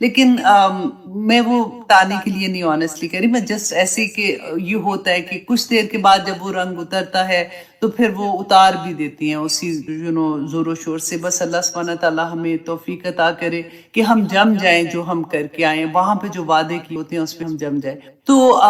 لیکن میں وہ بتانے کے لیے نہیں آنیسٹلی کہہ رہی، میں جسٹ ایسے کہ یہ ہوتا ہے کہ کچھ دیر کے بعد جب وہ رنگ اترتا ہے تو پھر وہ اتار بھی دیتی ہیں اسی زور و شور سے. بس اللہ سبحانہ تعالیٰ ہمیں توفیق عطا کرے کہ ہم جم جائیں جو ہم کر کے آئیں، وہاں پہ جو وعدے کی ہوتے ہیں اس پہ ہم جم جائیں. تو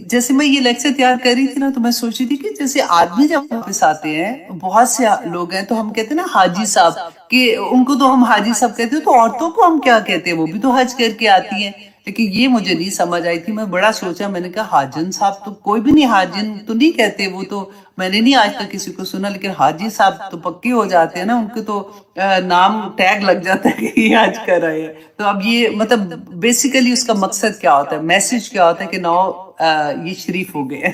جیسے میں یہ لیکچر تیار کر رہی تھی نا، تو میں سوچ رہی تھی کہ جیسے آدمی جب واپس آتے ہیں، بہت سے لوگ ہیں تو ہم کہتے ہیں نا حاجی صاحب، کہ ان کو تو ہم حاجی صاحب کہتے ہیں، تو عورتوں کو ہم کیا کہتے ہیں؟ وہ بھی تو حج کر کے آتی ہیں. لیکن یہ مجھے نہیں سمجھ آئی تھی، میں بڑا سوچا، میں نے کہا حاجن صاحب تو کوئی بھی نہیں، حاجن تو نہیں کہتے، وہ تو میں نے نہیں آج تک کسی کو سنا. لیکن حاجی صاحب تو پکے ہو جاتے ہیں نا، ان کے تو نام ٹیگ لگ جاتا ہے کہ یہ حج کر رہے ہیں. تو اب یہ مطلب بیسیکلی اس کا مقصد کیا ہوتا ہے، میسج کیا ہوتا ہے کہ نو یہ شریف ہو گئے،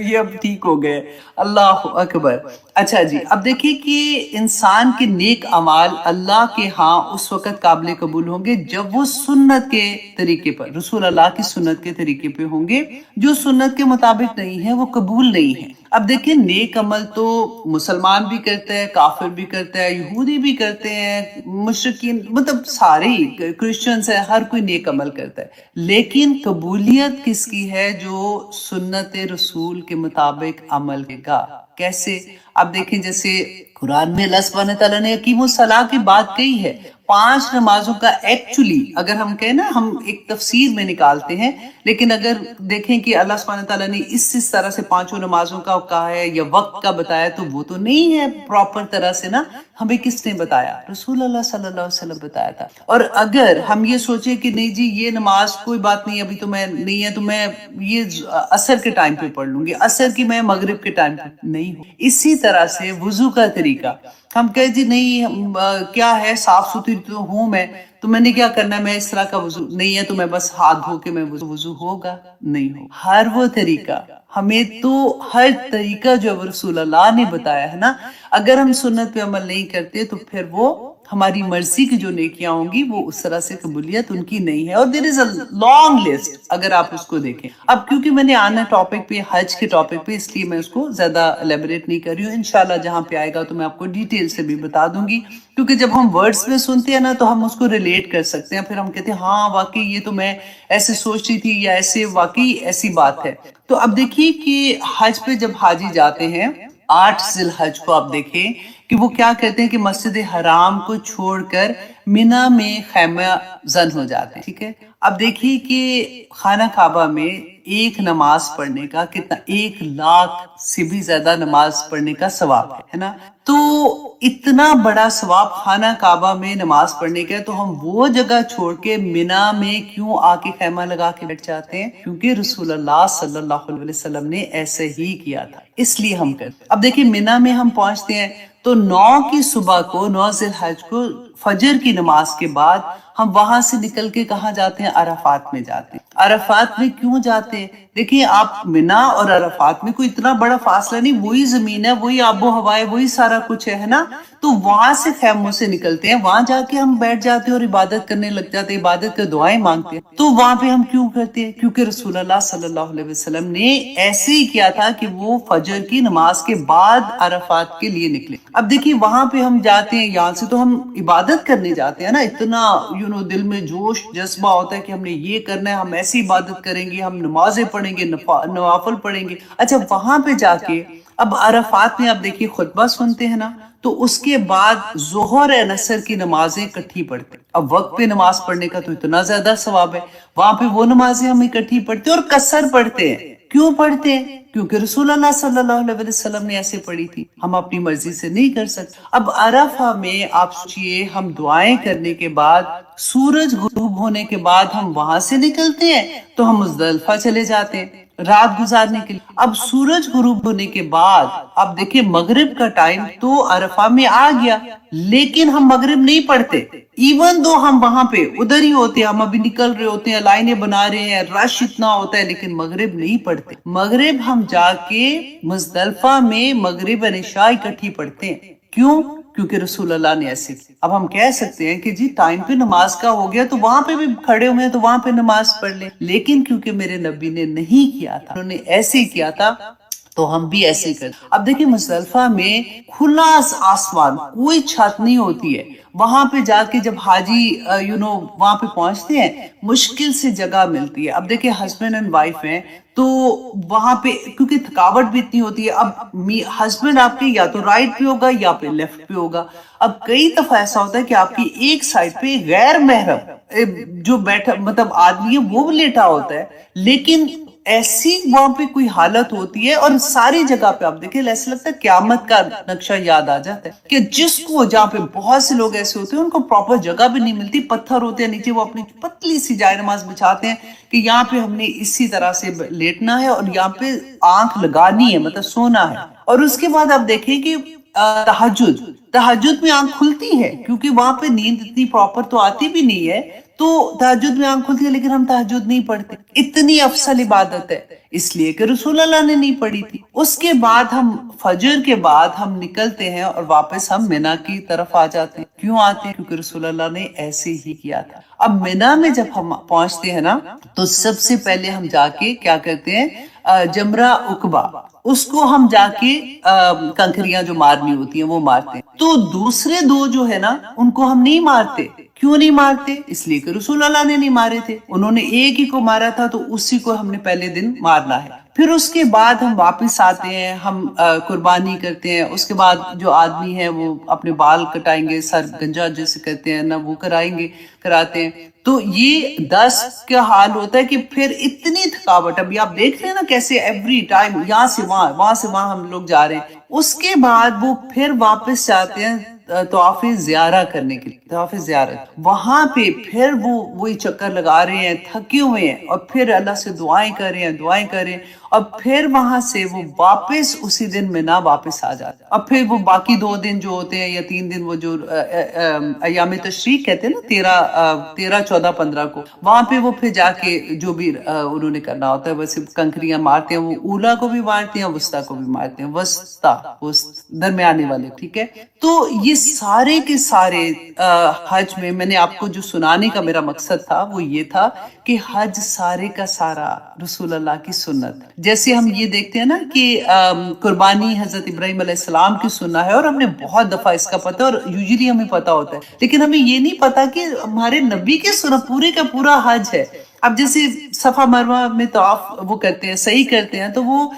یہ اب ٹھیک ہو گئے. اللہ اکبر. اچھا جی، اب دیکھیے کہ انسان کے نیک اعمال اللہ کے ہاں اس وقت قابل قبول ہوں گے جب وہ سنت کے طریقے پر، رسول اللہ کی سنت کے طریقے پہ ہوں گے. جو سنت کے مطابق نہیں ہے وہ قبول نہیں ہے. اب دیکھیں نیک عمل تو مسلمان بھی کرتا ہے، کافر بھی کرتا ہے، یہودی بھی کرتے ہیں، مشرکین، مطلب سارے ہی کرسچنز ہیں، ہر کوئی نیک عمل کرتا ہے. لیکن قبولیت کس کی ہے؟ جو سنت رسول کے مطابق عمل کرے گا. کیسے؟ اب دیکھیں جیسے قرآن میں اللہ سبحانہ تعالیٰ نے اقیموا الصلاۃ کی بات کہی ہے. 5 نمازوں کا ایکچولی اگر ہم کہیں نا، ہم ایک تفسیر میں نکالتے ہیں، لیکن اگر دیکھیں کہ اللہ سبحانہ تعالیٰ نے اس طرح سے 5 نمازوں کا کہا ہے یا وقت کا بتایا، تو وہ تو نہیں ہے پراپر طرح سے نا. ہمیں کس نے بتایا؟ رسول اللہ صلی اللہ علیہ وسلم بتایا تھا. اور اگر ہم یہ سوچیں کہ نہیں جی یہ نماز کوئی بات نہیں، ابھی تو میں نہیں ہے، تو میں یہ عصر کے ٹائم پہ پڑھ لوں گی، عصر کی میں مغرب کے ٹائم پہ نہیں ہوں. اسی طرح سے وضو کا طریقہ، ہم کہے جی نہیں کیا ہے، صاف ستھری تو ہوں میں، تو میں نے کیا کرنا ہے، میں اس طرح کا وضو نہیں ہے تو میں بس ہاتھ دھو کے میں وضو ہوگا؟ نہیں ہو. ہر وہ طریقہ، ہمیں تو ہر طریقہ جو رسول اللہ نے بتایا ہے نا، اگر ہم سنت پہ عمل نہیں کرتے تو پھر وہ ہماری مرضی کی جو نیکیاں ہوں گی وہ اس طرح سے قبولیت ان کی نہیں ہے. اور دیر از اے لانگ لسٹ اگر آپ اس کو دیکھیں. اب کیونکہ میں نے آنا ٹاپک پہ، حج کے ٹاپک پہ، اس لیے میں اس کو زیادہ الیبوریٹ نہیں کر رہی ہوں. انشاءاللہ جہاں پہ آئے گا تو میں آپ کو ڈیٹیل سے بھی بتا دوں گی، کیونکہ جب ہم ورڈز میں سنتے ہیں نا تو ہم اس کو ریلیٹ کر سکتے ہیں، پھر ہم کہتے ہیں ہاں واقعی یہ تو میں ایسے سوچ رہی تھی، یا ایسے واقعی ایسی بات ہے. تو اب دیکھیے کہ حج پہ جب حاجی جاتے ہیں 8 ذی الحج کو، آپ دیکھیں کہ وہ کیا کہتے ہیں کہ مسجد حرام کو چھوڑ کر مینا میں خیمہ زن ہو جاتے ہیں. ٹھیک ہے، اب دیکھیے کہ خانہ کعبہ میں ایک نماز پڑھنے کا کتنا، 1,00,000 سے بھی زیادہ نماز پڑھنے کا ثواب ہے نا. تو اتنا بڑا ثواب خانہ کعبہ میں نماز پڑھنے کا ہے، تو ہم وہ جگہ چھوڑ کے مینا میں کیوں آ کے خیمہ لگا کے بیٹھ جاتے ہیں؟ کیونکہ رسول اللہ صلی اللہ علیہ وسلم نے ایسے ہی کیا تھا، اس لیے ہم کرتے. اب دیکھیں مینا میں ہم پہنچتے ہیں تو 9 کی صبح کو، 9 ذی الحج کو فجر کی نماز کے بعد ہم وہاں سے نکل کے کہاں جاتے ہیں؟ عرفات میں جاتے ہیں. عرفات میں کیوں جاتے ہیں؟ دیکھیے آپ مینا اور عرفات میں کوئی اتنا بڑا فاصلہ نہیں، وہی زمین ہے، وہی آب و ہوا ہے، وہی سارا کچھ ہے نا. تو وہاں سے خیموں سے نکلتے ہیں، وہاں جا کے ہم بیٹھ جاتے ہیں اور عبادت کرنے لگ جاتے ہیں، عبادت کے دعائیں مانگتے ہیں. تو وہاں پہ ہم کیوں کرتے ہیں؟ کیونکہ رسول اللہ صلی اللہ علیہ وسلم نے ایسے ہی کیا تھا کہ وہ فجر کی نماز کے بعد عرفات کے لیے نکلے. اب دیکھیے وہاں پہ ہم جاتے ہیں، یہاں سے تو ہم عبادت کرنے جاتے ہیں نا، اتنا دل میں جوش جذبہ ہوتا ہے کہ ہم نے یہ کرنا ہے، ہم ایسی عبادت کریں گے، ہم نمازیں پڑھیں گے، نوافل پڑھیں گے. اچھا وہاں پہ جا کے اب عرفات میں آپ دیکھیے خطبہ سنتے ہیں نا، تو اس کے بعد ظہر عصر کی نمازیں اکٹھی پڑھتے ہیں. اب وقت پہ نماز پڑھنے کا تو اتنا زیادہ ثواب ہے، وہاں پہ وہ نمازیں ہم اکٹھی پڑھتے ہیں اور قصر پڑھتے ہیں. کیوں پڑھتے ہیں؟ کیونکہ رسول اللہ صلی اللہ علیہ وسلم نے ایسے پڑھی تھی، ہم اپنی مرضی سے نہیں کر سکتے. اب عرفہ میں آپ سوچئے ہم دعائیں کرنے کے بعد، سورج غروب ہونے کے بعد ہم وہاں سے نکلتے ہیں تو ہم مزدلفہ چلے جاتے ہیں رات گزارنے کے لیے. اب سورج غروب ہونے کے بعد اب دیکھیں مغرب کا ٹائم تو عرفہ میں آ گیا، لیکن ہم مغرب نہیں پڑھتے. ایون دو ہم وہاں پہ ادھر ہی ہوتے ہیں، ہم ابھی نکل رہے ہوتے ہیں، لائنیں بنا رہے ہیں، رش اتنا ہوتا ہے، لیکن مغرب نہیں پڑھتے. مغرب ہم جا کے مزدلفہ میں مغرب اور عشاء اکٹھی پڑھتے ہیں. کیوں؟ کیونکہ رسول اللہ نے ایسے کی. اب ہم کہہ سکتے ہیں کہ جی ٹائم پہ نماز کا ہو گیا تو وہاں پہ بھی کھڑے ہوئے ہیں تو وہاں پہ نماز پڑھ لیں، لیکن کیونکہ میرے نبی نے نہیں کیا تھا، انہوں نے ایسے ہی کیا تھا، تو ہم بھی ایسے کرتے. اب دیکھیں مزدلفہ میں کھلا آسمان، کوئی چھت نہیں ہوتی ہے. وہاں پہ جا کے جب حاجی وہاں پہ پہنچتے ہیں مشکل سے جگہ ملتی ہے. اب دیکھیں ہسبینڈ اینڈ وائف ہیں تو وہاں پہ کیونکہ تھکاوٹ بھی اتنی ہوتی ہے. اب ہسبینڈ آپ کے یا تو رائٹ پہ ہوگا یا پہ لیفٹ پہ ہوگا. اب کئی دفعہ ایسا ہوتا ہے کہ آپ کی ایک سائڈ پہ غیر محرم جو بیٹھا مطلب آدمی ہے وہ لیٹا ہوتا ہے، لیکن ایسی وہاں پہ کوئی حالت ہوتی ہے اور ساری جگہ پہ آپ دیکھیں ایسا لگتا ہے قیامت کا نقشہ یاد آ جاتا ہے کہ جس کو جہاں پہ بہت سے لوگ ایسے ہوتے ہیں ان کو پراپر جگہ بھی نہیں ملتی، پتھر ہوتے ہیں نیچے، وہ اپنی پتلی سی جائے نماز بچھاتے ہیں کہ یہاں پہ ہم نے اسی طرح سے لیٹنا ہے اور یہاں پہ آنکھ لگانی ہے، مطلب سونا ہے. اور اس کے بعد آپ دیکھیں کہ تہجد میں آنکھ کھلتی ہے کیونکہ وہاں پہ نیند اتنی پراپر تو آتی بھی نہیں ہے، تو تہجد میں آنکھ کھلتی ہے لیکن ہم تہجد نہیں پڑھتے. اتنی افضل عبادت ہے اس لیے کہ رسول اللہ نے نہیں پڑھی تھی. اس کے بعد ہم فجر کے بعد ہم نکلتے ہیں اور واپس ہم مینا کی طرف آ جاتے ہیں. کیوں آتے ہیں؟ کیونکہ رسول اللہ نے ایسے ہی کیا تھا. اب مینا میں جب ہم پہنچتے ہیں نا تو سب سے پہلے ہم جا کے کیا کرتے ہیں، جمرہ عقبہ، اس کو ہم جا کے کنکریاں جو مارنی ہوتی ہیں وہ مارتے ہیں. تو دوسرے دو جو ہے نا ان کو ہم نہیں مارتے. کیوں نہیں مارتے؟ اس لیے کہ رسول اللہ نے نہیں مارے تھے، انہوں نے ایک ہی کو مارا تھا تو اسی کو ہم نے پہلے دن مارنا ہے. پھر اس کے بعد ہم واپس آتے ہیں، ہم قربانی کرتے ہیں. اس کے بعد جو آدمی ہے وہ اپنے بال کٹائیں گے، سر گنجا جیسے کہتے ہیں نا وہ کراتے ہیں. تو یہ 10 کا حال ہوتا ہے کہ پھر اتنی تھکاوٹ، ابھی آپ دیکھ رہے ہیں نا کیسے ایوری ٹائم یہاں سے وہاں ہم لوگ جا رہے ہیں. اس کے بعد وہ پھر واپس جاتے ہیں طواف زیارہ کرنے کے لیے. طواف زیارت وہاں پہ پھر وہ وہی چکر لگا رہے ہیں، تھکے ہوئے ہیں، اور پھر اللہ سے دعائیں کر رہے ہیں اور پھر وہاں سے وہ واپس اسی دن مینا واپس آ جاتے ہیں. اور پھر وہ باقی 2 دن جو ہوتے ہیں یا 3 دن وہ جو ایام تشریق کہتے ہیں نا 13 14 15 کو، وہاں پہ وہ پھر جا کے جو بھی انہوں نے کرنا ہوتا ہے ویسے کنکریاں مارتے ہیں. وہ اولا کو بھی مارتے ہیں، وسطیٰ کو بھی مارتے ہیں، درمیانے والے. ٹھیک ہے، تو یہ سارے کے سارے حج میں نے آپ کو جو سنانے کا میرا مقصد تھا وہ یہ تھا کہ حج سارے کا سارا رسول اللہ کی سنت. جیسے ہم یہ دیکھتے ہیں نا کہ قربانی حضرت ابراہیم علیہ السلام کی سننا ہے اور ہم نے بہت دفعہ اس کا پتہ اور یوزلی ہمیں پتا ہوتا ہے، لیکن ہمیں یہ نہیں پتا کہ ہمارے نبی کی سنت پورے کا پورا حج ہے. اب جیسے صفا مروہ میں طواف وہ کرتے ہیں، صحیح کرتے ہیں، تو وہ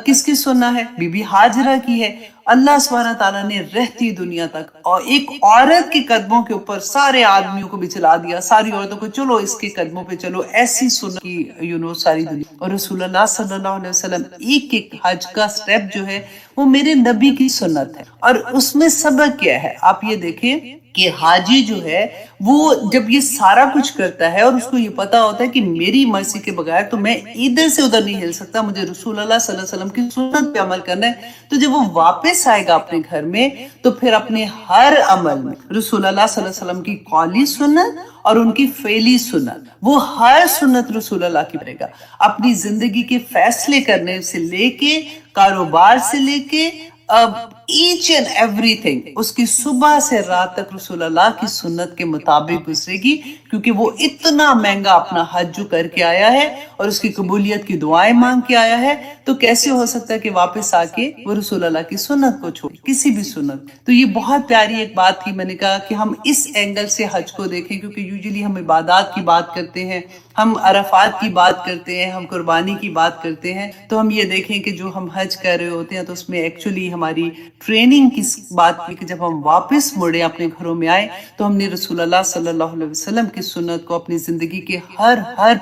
کس کی سننا ہے؟ بی بی ہاجرہ کی ہے. اللہ سبحانہ تعالیٰ نے رہتی دنیا تک اور ایک عورت کے قدموں کے اوپر سارے آدمیوں کو بھی چلا دیا، ساری عورتوں کو چلو اس کے قدموں پہ چلو، ایسی سنت کی ساری دنیا. اور رسول اللہ صلی اللہ علیہ وسلم ایک حج کا سٹیپ جو ہے وہ میرے نبی کی سنت ہے. اور اس میں سبق کیا ہے آپ یہ دیکھیں کہ حاجی جو ہے وہ جب یہ سارا کچھ کرتا ہے اور اس کو یہ پتا ہوتا ہے کہ میری مرضی کے بغیر تو میں ادھر سے ادھر نہیں ہل سکتا، مجھے رسول اللہ صلی اللہ علیہ وسلم کی سنت پہ عمل کرنا ہے، تو جب وہ واپس آئے گا اپنے گھر میں تو پھر اپنے ہر عمل میں رسول اللہ صلی اللہ علیہ وسلم کی قولی سنت اور ان کی فعلی سنت، وہ ہر سنت رسول اللہ کی کرے گا. اپنی زندگی کے فیصلے کرنے سے لے کے، کاروبار سے لے کے، ایچ اینڈ ایوری تھنگ اس کی صبح سے رات تک رسول اللہ کی سنت کے مطابق گزرے گی، کیونکہ وہ اتنا مہنگا اپنا حج جو کر کے آیا ہے اور اس کی قبولیت کی دعائیں مانگ کے آیا ہے، تو کیسے ہو سکتا ہے کہ واپس آ کے وہ رسول اللہ کی سنت کو چھوڑے، کسی بھی سنت. تو یہ بہت پیاری ایک بات تھی. میں نے کہا کہ ہم اس اینگل سے حج کو دیکھیں، کیونکہ یوزلی ہم عبادات کی بات کرتے ہیں، ہم عرفات کی بات کرتے ہیں، ہم قربانی کی بات کرتے ہیں، تو ہم یہ دیکھیں کہ جو ہم حج کر رہے ہوتے ہیں تو اس میں ایکچولی ہماری ٹریننگ کی بات کی کہ جب ہم واپس مڑے اپنے گھروں میں آئے تو ہم نے رسول اللہ صلی اللہ علیہ وسلم کی سنت کو اپنی زندگی کے ہر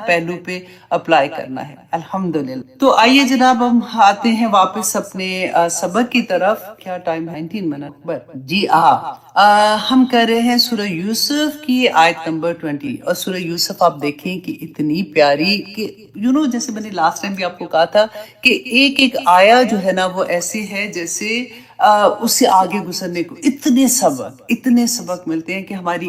پہلو پہ اپلائی کرنا ہے. الحمدللہ. تو آئیے جناب ہم آتے ہیں واپس اپنے سبق کی طرف. کیا ٹائم 19 منٹ جی ہم کر رہے ہیں سورہ یوسف کی آیت نمبر 20. اور سورہ یوسف آپ دیکھیں کہ اتنی پیاری کہ جیسے میں نے لاسٹ ٹائم بھی آپ کو کہا تھا کہ ایک آیا جو ہے نا وہ ایسی ہے جیسے اس سے آگے گزرنے کو اتنے سبق ملتے ہیں کہ ہماری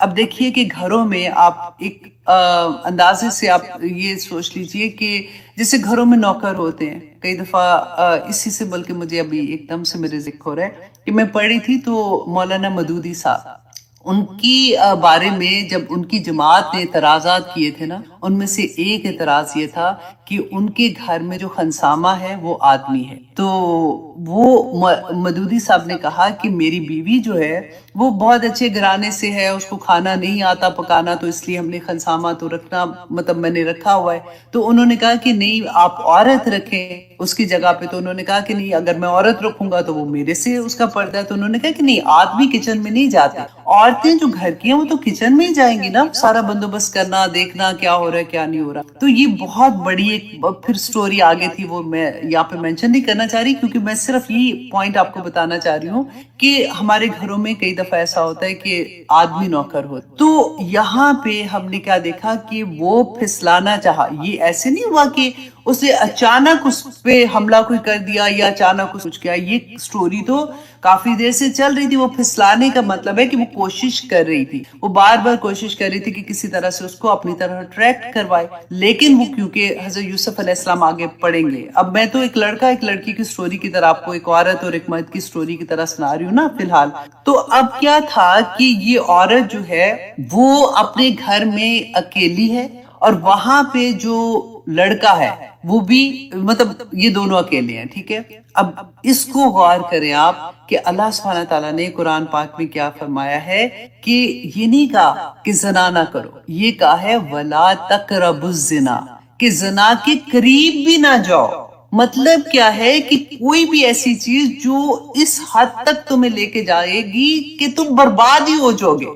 اب دیکھیے کہ گھروں میں آپ ایک اندازے سے آپ یہ سوچ لیجئے کہ جیسے گھروں میں نوکر ہوتے ہیں، کئی دفعہ اسی سے بلکہ مجھے ابھی ایک دم سے میرے ذکر ہو رہا ہے کہ میں پڑھی تھی تو مولانا مودودی صاحب، ان کی بارے میں جب ان کی جماعت نے اعتراضات کیے تھے نا، ان میں سے ایک اعتراض یہ تھا کہ ان کے گھر میں جو خنسامہ ہے وہ آدمی ہے. تو وہ مودودی صاحب نے کہا کہ میری بیوی جو ہے وہ بہت اچھے گھرانے سے ہے، اس کو کھانا نہیں آتا پکانا، تو اس لیے ہم نے خنسامہ تو رکھنا، مطلب میں نے رکھا ہوا ہے. تو انہوں نے کہا کہ نہیں آپ عورت رکھیں اس کی جگہ پہ. تو انہوں نے کہا کہ نہیں، اگر میں عورت رکھوں گا تو وہ میرے سے اس کا پردہ ہے. تو انہوں نے کہا کہ نہیں، آدمی کچن میں نہیں جاتے، عورتیں جو گھر کی ہیں وہ تو کچن میں ہی جائیں گی نا، سارا بندوبست کرنا، دیکھنا کیا ہو رہا ہے کیا نہیں ہو رہا. تو یہ بہت بڑی ایک پھر سٹوری آگے تھی، وہ میں یہاں پہ مینشن نہیں کرنا چاہ رہی، کیونکہ میں صرف یہ پوائنٹ آپ کو بتانا چاہ رہی ہوں کہ ہمارے گھروں میں کئی دفعہ ایسا ہوتا ہے کہ آدمی نوکر ہو. تو یہاں پہ ہم نے کیا دیکھا کہ وہ پھسلانا چاہا. یہ ایسے نہیں ہوا کہ اسے اچانک اس پہ حملہ کوئی کر دیا یا اچانک کچھ کیا. یہ سٹوری تو کافی دیر سے چل رہی تھی. وہ پھسلانے کا مطلب ہے کہ وہ کوشش کر رہی تھی، وہ بار بار کوشش کر رہی تھی کہ کسی طرح سے اس کو اپنی طرح اٹریکٹ کروائے. لیکن وہ کیونکہ حضرت یوسف علیہ السلام آگے پڑھیں گے. اب میں تو ایک لڑکا ایک لڑکی کی سٹوری کی طرح آپ کو ایک عورت اور ایک مرد کی سٹوری کی طرح سنا رہی ہوں نا فی الحال. تو اب کیا تھا کہ یہ عورت جو ہے وہ اپنے گھر میں اکیلی ہے، اور وہاں پہ جو لڑکا ہے وہ بھی، مطلب یہ دونوں اکیلے ہیں. ٹھیک ہے، اب اس کو غور کریں آپ کہ اللہ سبحانہ تعالیٰ نے قرآن پاک میں کیا فرمایا ہے کہ یہ نہیں کہا کہ زنا نہ کرو، یہ کہا ہے وَلَا تَقْرَبُوا الزِّنَا، کہ زنا کے قریب بھی نہ جاؤ. مطلب کیا ہے کہ کوئی بھی ایسی چیز جو اس حد تک تمہیں لے کے جائے گی کہ تم برباد ہی ہو جاؤ گے.